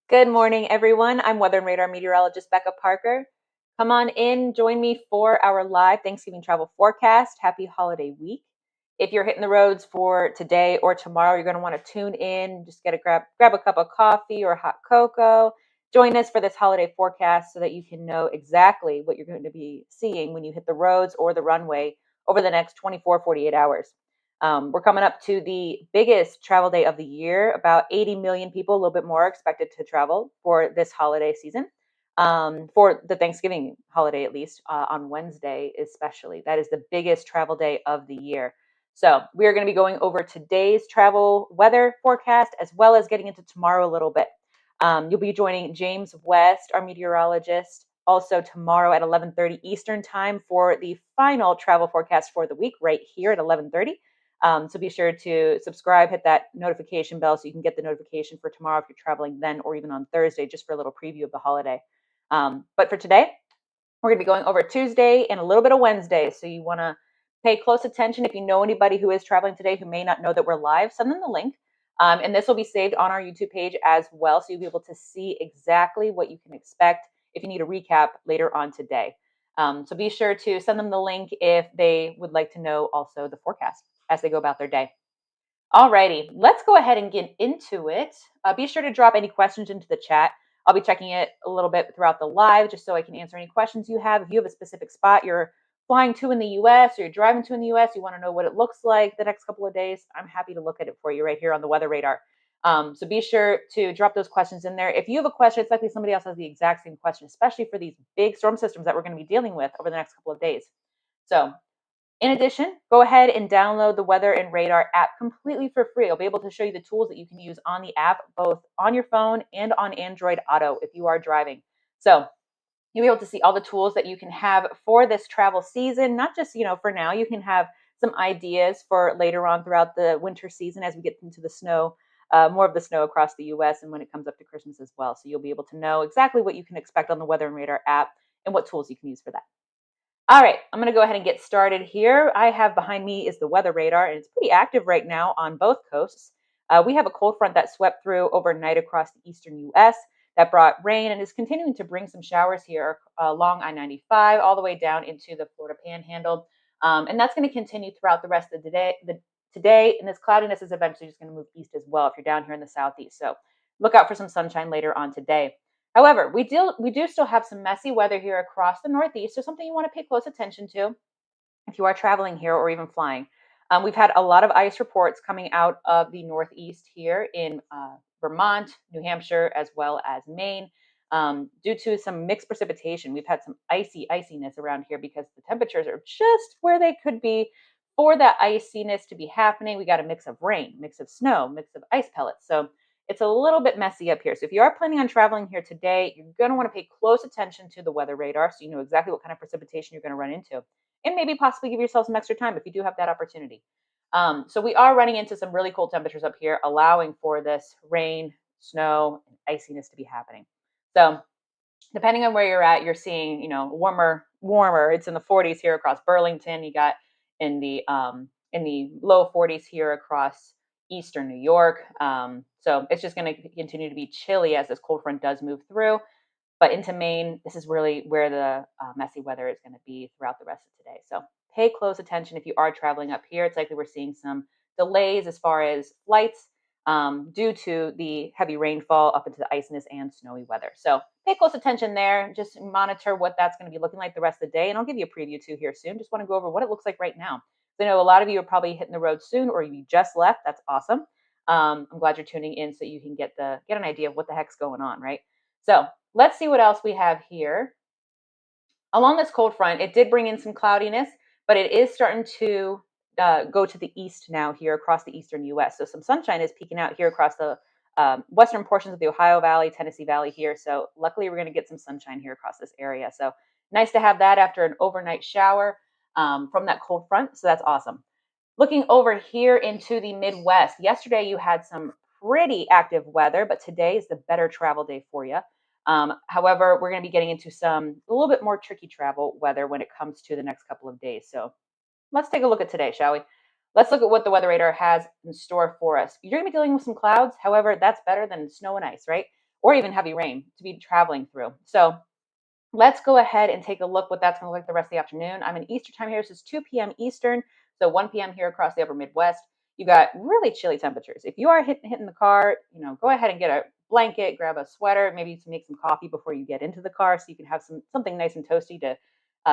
Good morning, everyone. I'm Weather and Radar Meteorologist Becca Parker. Come on in, join me for our live Thanksgiving travel forecast. Happy holiday week. If you're hitting the roads for today or tomorrow, you're going to want to tune in. Just get a grab a cup of coffee or hot cocoa. Join us for this holiday forecast so that you can know exactly what you're going to be seeing when you hit the roads or the runway over the next 24, 48 hours. We're coming up to the biggest travel day of the year. About 80 million people, a little bit more, expected to travel for this holiday season. For the Thanksgiving holiday, at least on Wednesday, especially. That is the biggest travel day of the year. So we are going to be going over today's travel weather forecast as well as getting into tomorrow a little bit. You'll be joining James West, our meteorologist, also tomorrow at 11:30 Eastern time for the final travel forecast for the week, right here at 11:30. So be sure to subscribe, hit that notification bell so you can get the notification for tomorrow if you're traveling then or even on Thursday, just for a little preview of the holiday. But for today, we're going to be going over Tuesday and a little bit of Wednesday. So you want to pay close attention. If you know anybody who is traveling today who may not know that we're live, send them the link. And this will be saved on our YouTube page as well. So you'll be able to see exactly what you can expect if you need a recap later on today. So be sure to send them the link if they would like to know also the forecast as they go about their day. Alrighty, let's go ahead and get into it. Be sure to drop any questions into the chat. I'll be checking it a little bit throughout the live just so I can answer any questions you have. If you have a specific spot you're flying to in the US or you're driving to in the US, you want to know what it looks like the next couple of days, I'm happy to look at it for you right here on the weather radar. So be sure to drop those questions in there. If you have a question, it's likely somebody else has the exact same question, especially for these big storm systems that we're going to be dealing with over the next couple of days. So in addition, go ahead and download the Weather and Radar app completely for free. I'll be able to show you the tools that you can use on the app, both on your phone and on Android Auto if you are driving. So you'll be able to see all the tools that you can have for this travel season, not just, for now. You can have some ideas for later on throughout the winter season as we get into the snow, more of the snow across the US and when it comes up to Christmas as well. So you'll be able to know exactly what you can expect on the Weather and Radar app and what tools you can use for that. All right, I'm going to go ahead and get started here. I have behind me is the weather radar, and it's pretty active right now on both coasts. We have a cold front that swept through overnight across the eastern U.S. that brought rain and is continuing to bring some showers here along I-95 all the way down into the Florida Panhandle. And that's going to continue throughout the rest of the day. And this cloudiness is eventually just going to move east as well if you're down here in the southeast. So look out for some sunshine later on today. However, we do still have some messy weather here across the Northeast, so something you want to pay close attention to if you are traveling here or even flying. We've had a lot of ice reports coming out of the Northeast here in Vermont, New Hampshire, as well as Maine, due to some mixed precipitation. We've had some iciness around here because the temperatures are just where they could be for that iciness to be happening. We got a mix of rain, mix of snow, mix of ice pellets. So it's a little bit messy up here. So if you are planning on traveling here today, you're going to want to pay close attention to the weather radar so you know exactly what kind of precipitation you're going to run into, and maybe possibly give yourself some extra time if you do have that opportunity. So we are running into some really cold temperatures up here, allowing for this rain, snow, and iciness to be happening. So depending on where you're at, you're seeing, warmer. It's in the 40s here across Burlington. You got in the low 40s here across eastern New York. So it's just going to continue to be chilly as this cold front does move through. But into Maine, this is really where the messy weather is going to be throughout the rest of today. So pay close attention if you are traveling up here. It's likely we're seeing some delays as far as flights due to the heavy rainfall up into the iciness and snowy weather. So pay close attention there. Just monitor what that's going to be looking like the rest of the day. And I'll give you a preview too here soon. Just want to go over what it looks like right now. So I know a lot of you are probably hitting the road soon or you just left. That's awesome. I'm glad you're tuning in so you can get an idea of what the heck's going on, right? So let's see what else we have here. Along this cold front, it did bring in some cloudiness, but it is starting to go to the east now here across the eastern U.S. So some sunshine is peeking out here across the western portions of the Ohio Valley, Tennessee Valley here. So luckily we're going to get some sunshine here across this area. So nice to have that after an overnight shower from that cold front. So that's awesome. Looking over here into the Midwest, yesterday you had some pretty active weather, but today is the better travel day for you. However, we're going to be getting into a little bit more tricky travel weather when it comes to the next couple of days. So let's take a look at today, shall we? Let's look at what the weather radar has in store for us. You're going to be dealing with some clouds. However, that's better than snow and ice, right? Or even heavy rain to be traveling through. So let's go ahead and take a look what that's going to look like the rest of the afternoon. I'm in Eastern time here. This is 2 p.m. Eastern, so 1 p.m. here across the upper Midwest. You got really chilly temperatures. If you are hitting the car, go ahead and get a blanket, grab a sweater, maybe to make some coffee before you get into the car, so you can have something nice and toasty to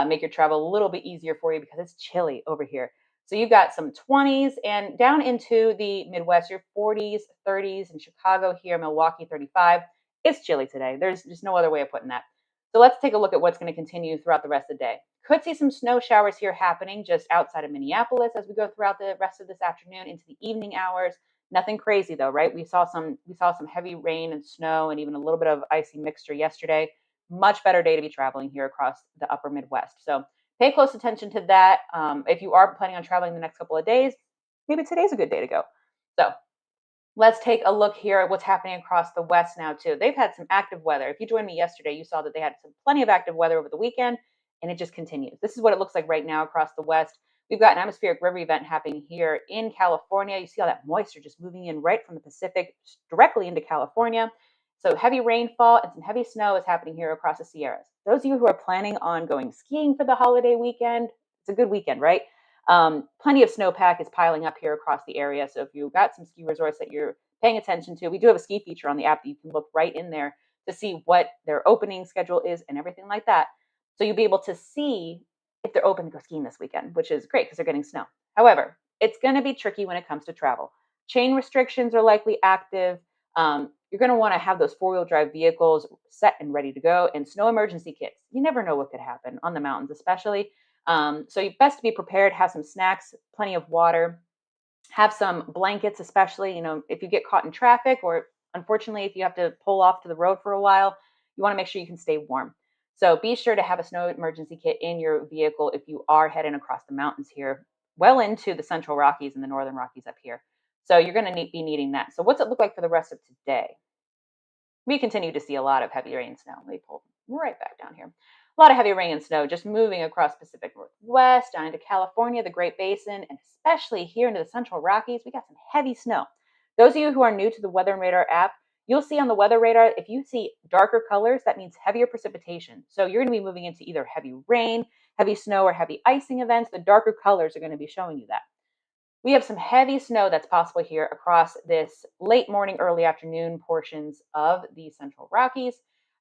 make your travel a little bit easier for you because it's chilly over here. So you've got some 20s and down into the Midwest, your 40s, 30s in Chicago here, Milwaukee 35. It's chilly today. There's just no other way of putting that. So let's take a look at what's going to continue throughout the rest of the day. Could see some snow showers here happening just outside of Minneapolis as we go throughout the rest of this afternoon into the evening hours. Nothing crazy though, right? We saw some heavy rain and snow and even a little bit of icy mixture yesterday. Much better day to be traveling here across the upper Midwest. So pay close attention to that. If you are planning on traveling the next couple of days, maybe today's a good day to go. So let's take a look here at what's happening across the West now, too. They've had some active weather. If you joined me yesterday, you saw that they had plenty of active weather over the weekend, and it just continues. This is what it looks like right now across the West. We've got an atmospheric river event happening here in California. You see all that moisture just moving in right from the Pacific directly into California. So heavy rainfall and some heavy snow is happening here across the Sierras. Those of you who are planning on going skiing for the holiday weekend, it's a good weekend, right? Plenty of snowpack is piling up here across the area. So if you've got some ski resorts that you're paying attention to, we do have a ski feature on the app that you can look right in there to see what their opening schedule is and everything like that. So you'll be able to see if they're open to go skiing this weekend, which is great because they're getting snow. However, it's going to be tricky when it comes to travel. Chain restrictions are likely active. You're going to want to have those four-wheel drive vehicles set and ready to go, and snow emergency kits. You never know what could happen on the mountains, especially. So you best to be prepared, have some snacks, plenty of water, have some blankets, especially, if you get caught in traffic or unfortunately, if you have to pull off to the road for a while, you want to make sure you can stay warm. So be sure to have a snow emergency kit in your vehicle if you are heading across the mountains here, well into the Central Rockies and the Northern Rockies up here. So you're going to be needing that. So what's it look like for the rest of today? We continue to see a lot of heavy rain and snow. Let me pull right back down here. A lot of heavy rain and snow just moving across Pacific Northwest, down into California, the Great Basin, and especially here into the Central Rockies. We got some heavy snow. Those of you who are new to the Weather and Radar app, you'll see on the weather radar, if you see darker colors, that means heavier precipitation. So you're going to be moving into either heavy rain, heavy snow, or heavy icing events. The darker colors are going to be showing you that. We have some heavy snow that's possible here across this late morning, early afternoon portions of the Central Rockies.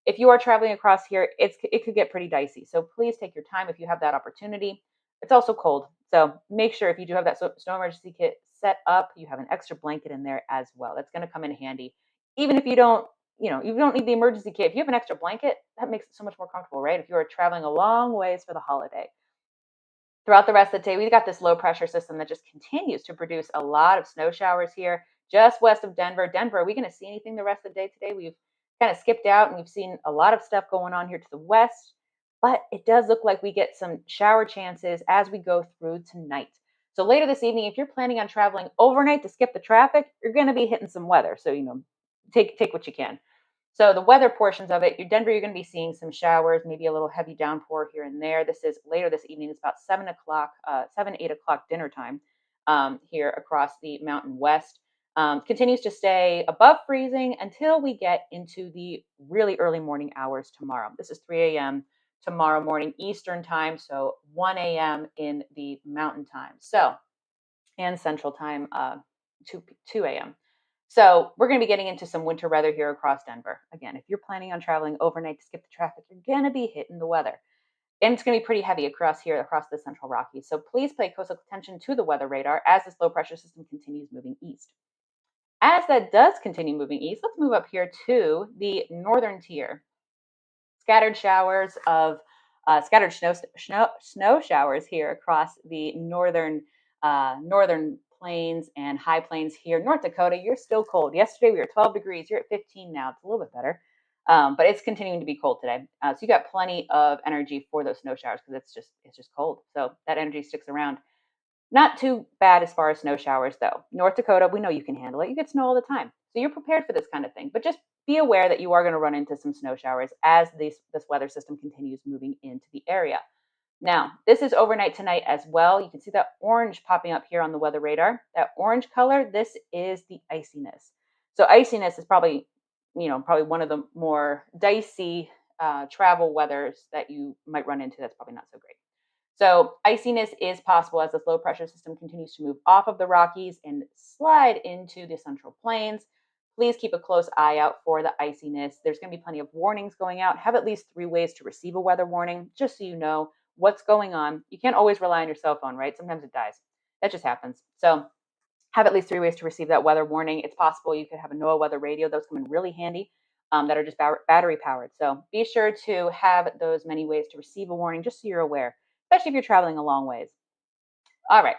If you are traveling across here, it could get pretty dicey. So please take your time if you have that opportunity. It's also cold. So make sure if you do have that snow emergency kit set up, you have an extra blanket in there as well. That's going to come in handy. Even if you don't need the emergency kit, if you have an extra blanket, that makes it so much more comfortable, right? If you are traveling a long ways for the holiday. Throughout the rest of the day, we've got this low pressure system that just continues to produce a lot of snow showers here just west of Denver. Denver, are we going to see anything the rest of the day today? We've kind of skipped out and we've seen a lot of stuff going on here to the west, but it does look like we get some shower chances as we go through tonight. So later this evening, if you're planning on traveling overnight to skip the traffic, you're going to be hitting some weather. So, take what you can. So the weather portions of it, Denver, you're going to be seeing some showers, maybe a little heavy downpour here and there. This is later this evening. It's about 8 o'clock dinner time here across the Mountain West. Continues to stay above freezing until we get into the really early morning hours tomorrow. This is 3 a.m. tomorrow morning Eastern time, so 1 a.m. in the Mountain time. So, and Central time, 2 a.m. So we're going to be getting into some winter weather here across Denver. Again, if you're planning on traveling overnight to skip the traffic, you're going to be hitting the weather. And it's going to be pretty heavy across the Central Rockies. So please pay close attention to the weather radar as this low pressure system continues moving east. As that does continue moving east, let's move up here to the northern tier. Scattered snow showers here across the northern plains and high plains here. North Dakota, you're still cold. Yesterday we were 12 degrees. You're at 15 now. It's a little bit better, but it's continuing to be cold today. So you got plenty of energy for those snow showers because it's just cold. So that energy sticks around. Not too bad as far as snow showers though. North Dakota, we know you can handle it. You get snow all the time. So you're prepared for this kind of thing. But just be aware that you are going to run into some snow showers as this weather system continues moving into the area. Now, this is overnight tonight as well. You can see that orange popping up here on the weather radar. That orange color, this is the iciness. So iciness is probably, probably one of the more dicey travel weathers that you might run into. That's probably not so great. So iciness is possible as this low pressure system continues to move off of the Rockies and slide into the central plains. Please keep a close eye out for the iciness. There's going to be plenty of warnings going out. Have at least 3 ways to receive a weather warning, just so you know what's going on. You can't always rely on your cell phone, right? Sometimes it dies. That just happens. So have at least 3 ways to receive that weather warning. It's possible you could have a NOAA weather radio. Those come in really handy, that are just battery powered. So be sure to have those many ways to receive a warning, just so you're aware, especially if you're traveling a long ways. All right,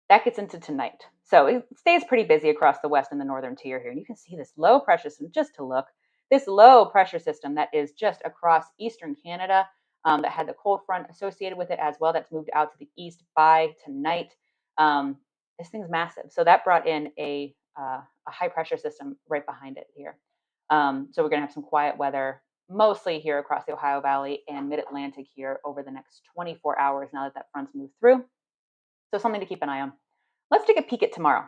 that gets into tonight. So it stays pretty busy across the west and the northern tier here. And you can see this low pressure system, just to look, this low pressure system that is just across eastern Canada, that had the cold front associated with it as well. That's moved out to the east by tonight. This thing's massive. So that brought in a high pressure system right behind it here. So we're going to have some quiet weather, mostly here across the Ohio Valley and mid-Atlantic here over the next 24 hours now that that front's moved through. So something to keep an eye on. Let's take a peek at tomorrow.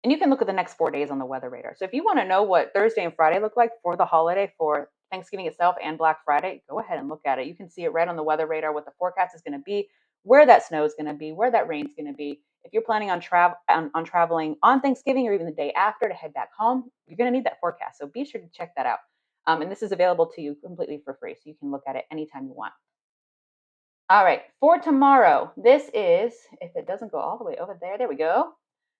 And you can look at the next 4 days on the weather radar. So if you want to know what Thursday and Friday look like for the holiday, for Thanksgiving itself and Black Friday, go ahead and look at it. You can see it right on the weather radar, what the forecast is going to be, where that snow is going to be, where that rain is going to be. If you're planning on traveling on Thanksgiving or even the day after to head back home, you're going to need that forecast. So be sure to check that out. And this is available to you completely for free. So you can look at it anytime you want. All right, for tomorrow, this is, if it doesn't go all the way over there we go.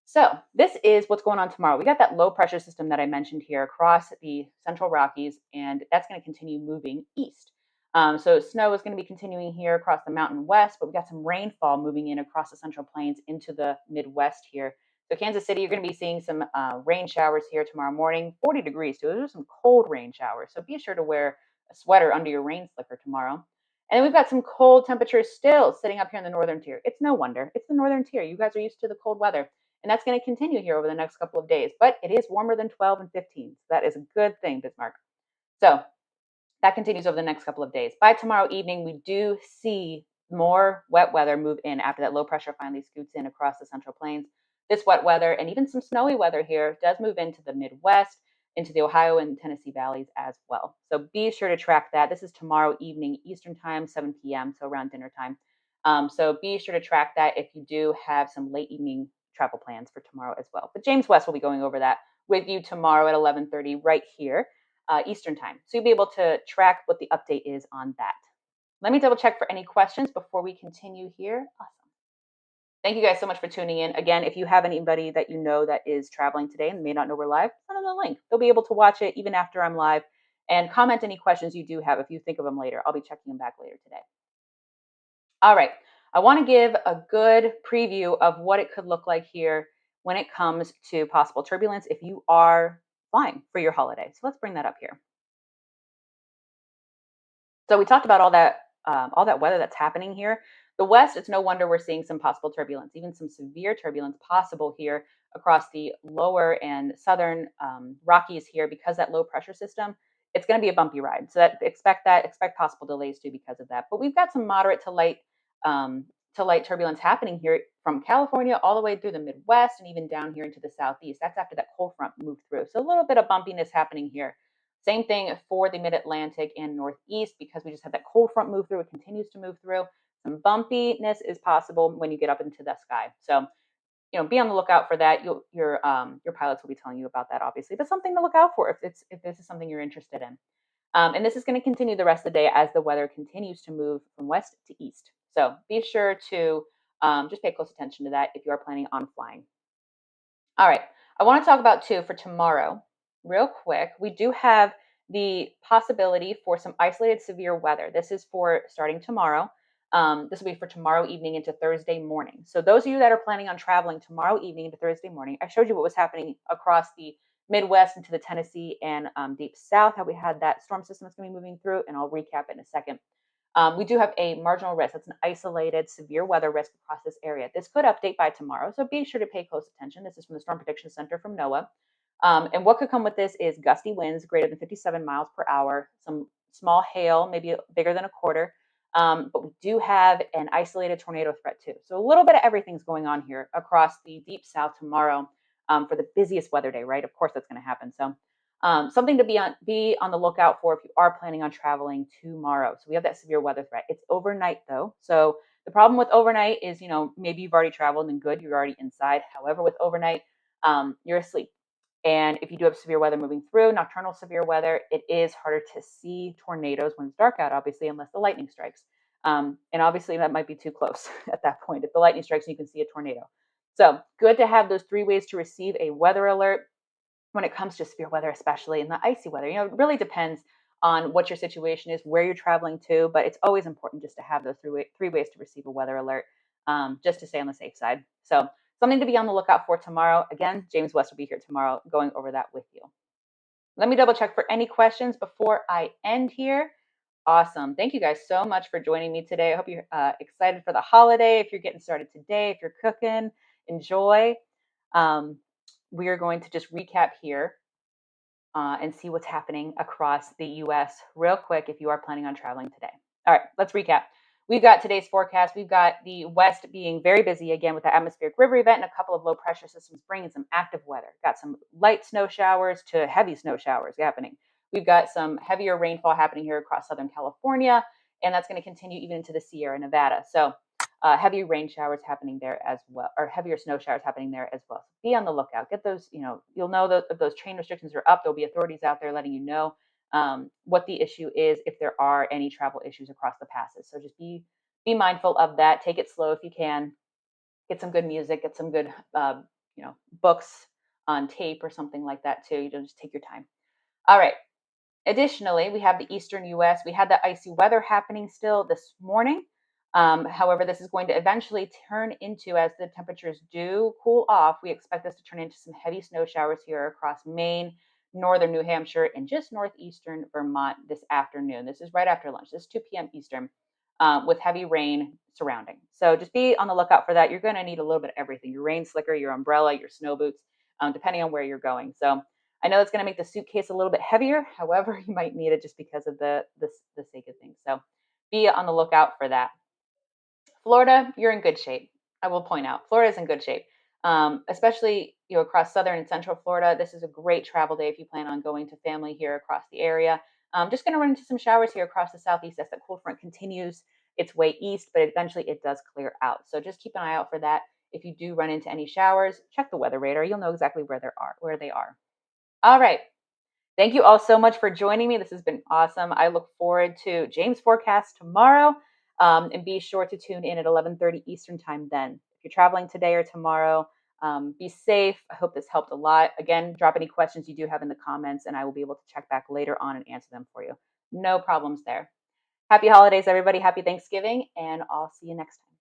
So this is what's going on tomorrow. We got that low pressure system that I mentioned here across the central Rockies, and that's going to continue moving east. So snow is going to be continuing here across the mountain west, but we got some rainfall moving in across the central plains into the Midwest here. So Kansas City, you're going to be seeing some rain showers here tomorrow morning, 40 degrees. So those are some cold rain showers. So be sure to wear a sweater under your rain slicker tomorrow. And then we've got some cold temperatures still sitting up here in the northern tier. It's no wonder. It's the northern tier. You guys are used to the cold weather. And that's going to continue here over the next couple of days. But it is warmer than 12 and 15. So that is a good thing, Bismarck. So that continues over the next couple of days. By tomorrow evening, we do see more wet weather move in after that low pressure finally scoots in across the central plains. This wet weather and even some snowy weather here does move into the Midwest, into the Ohio and Tennessee valleys as well. So be sure to track that. This is tomorrow evening, Eastern time, 7 p.m., so around dinner time. So be sure to track that if you do have some late evening travel plans for tomorrow as well. But James West will be going over that with you tomorrow at 11:30 right here, Eastern time. So you'll be able to track what the update is on that. Let me double check for any questions before we continue here. Awesome. Thank you guys so much for tuning in. Again, if you have anybody that you know that is traveling today and may not know we're live, send them the link. They'll be able to watch it even after I'm live, and comment any questions you do have if you think of them later. I'll be checking them back later today. All right. I want to give a good preview of what it could look like here when it comes to possible turbulence if you are flying for your holiday. So let's bring that up here. So we talked about all that weather that's happening here. The west, it's no wonder we're seeing some possible turbulence, even some severe turbulence possible here across the lower and southern Rockies here because that low pressure system. It's going to be a bumpy ride. So expect possible delays too because of that. But we've got some moderate to light turbulence happening here from California all the way through the Midwest and even down here into the southeast. That's after that cold front moved through. So a little bit of bumpiness happening here. Same thing for the mid-Atlantic and northeast because we just had that cold front move through. It continues to move through. Some bumpiness is possible when you get up into the sky. So, be on the lookout for that. Your pilots will be telling you about that, obviously, but something to look out for if this is something you're interested in. And this is going to continue the rest of the day as the weather continues to move from west to east. So be sure to just pay close attention to that if you are planning on flying. All right. I want to talk about too for tomorrow, real quick. We do have the possibility for some isolated severe weather. This is for starting tomorrow. This will be for tomorrow evening into Thursday morning. So those of you that are planning on traveling tomorrow evening into Thursday morning, I showed you what was happening across the Midwest into the Tennessee and deep south, how we had that storm system that's going to be moving through, and I'll recap it in a second. We do have a marginal risk. That's an isolated severe weather risk across this area. This could update by tomorrow, so be sure to pay close attention. This is from the Storm Prediction Center from NOAA. And what could come with this is gusty winds greater than 57 miles per hour, some small hail, maybe bigger than a quarter. But we do have an isolated tornado threat too. So a little bit of everything's going on here across the deep south tomorrow for the busiest weather day, right? Of course, that's going to happen. So something to be on the lookout for if you are planning on traveling tomorrow. So we have that severe weather threat. It's overnight though. So the problem with overnight is, maybe you've already traveled and good, you're already inside. However, with overnight, you're asleep. And if you do have severe weather moving through, nocturnal severe weather, it is harder to see tornadoes when it's dark out, obviously, unless the lightning strikes. And obviously, that might be too close at that point. If the lightning strikes, you can see a tornado. So good to have those 3 ways to receive a weather alert when it comes to severe weather, especially in the icy weather. It really depends on what your situation is, where you're traveling to, but it's always important just to have those three ways to receive a weather alert, just to stay on the safe side. So something to be on the lookout for tomorrow. Again, James West will be here tomorrow going over that with you. Let me double check for any questions before I end here. Awesome. Thank you guys so much for joining me today. I hope you're excited for the holiday. If you're getting started today, if you're cooking, enjoy. We are going to just recap here and see what's happening across the US real quick if you are planning on traveling today. All right, let's recap. We've got today's forecast. We've got the West being very busy again with the atmospheric river event and a couple of low pressure systems bringing some active weather. Got some light snow showers to heavy snow showers happening. We've got some heavier rainfall happening here across Southern California, and that's going to continue even into the Sierra Nevada. So heavy rain showers happening there as well, or heavier snow showers happening there as well. So be on the lookout. Get those, you'll know that if those train restrictions are up, there'll be authorities out there letting you know what the issue is if there are any travel issues across the passes. So just be mindful of that. Take it slow if you can. Get some good music. Get some good, books on tape or something like that too. You just take your time. All right. Additionally, we have the eastern US. We had that icy weather happening still this morning. However, this is going to eventually turn into, as the temperatures do cool off, we expect this to turn into some heavy snow showers here across Maine, northern New Hampshire, and just northeastern Vermont this afternoon. This is right after lunch. This is 2 p.m. Eastern, with heavy rain surrounding. So just be on the lookout for that. You're going to need a little bit of everything: your rain slicker, your umbrella, your snow boots, depending on where you're going. So I know it's going to make the suitcase a little bit heavier. However, you might need it just because of the sake of things. So be on the lookout for that. Florida, you're in good shape. I will point out, Florida is in good shape, especially across southern and central Florida. This is a great travel day if you plan on going to family here across the area. Just going to run into some showers here across the southeast as that cold front continues its way east, but eventually it does clear out. So just keep an eye out for that. If you do run into any showers, check the weather radar. You'll know exactly where they are. All right. Thank you all so much for joining me. This has been awesome. I look forward to James' forecast tomorrow. And be sure to tune in at 11:30 Eastern time then. If you're traveling today or tomorrow, be safe. I hope this helped a lot. Again, drop any questions you do have in the comments, and I will be able to check back later on and answer them for you. No problems there. Happy holidays, everybody. Happy Thanksgiving, and I'll see you next time.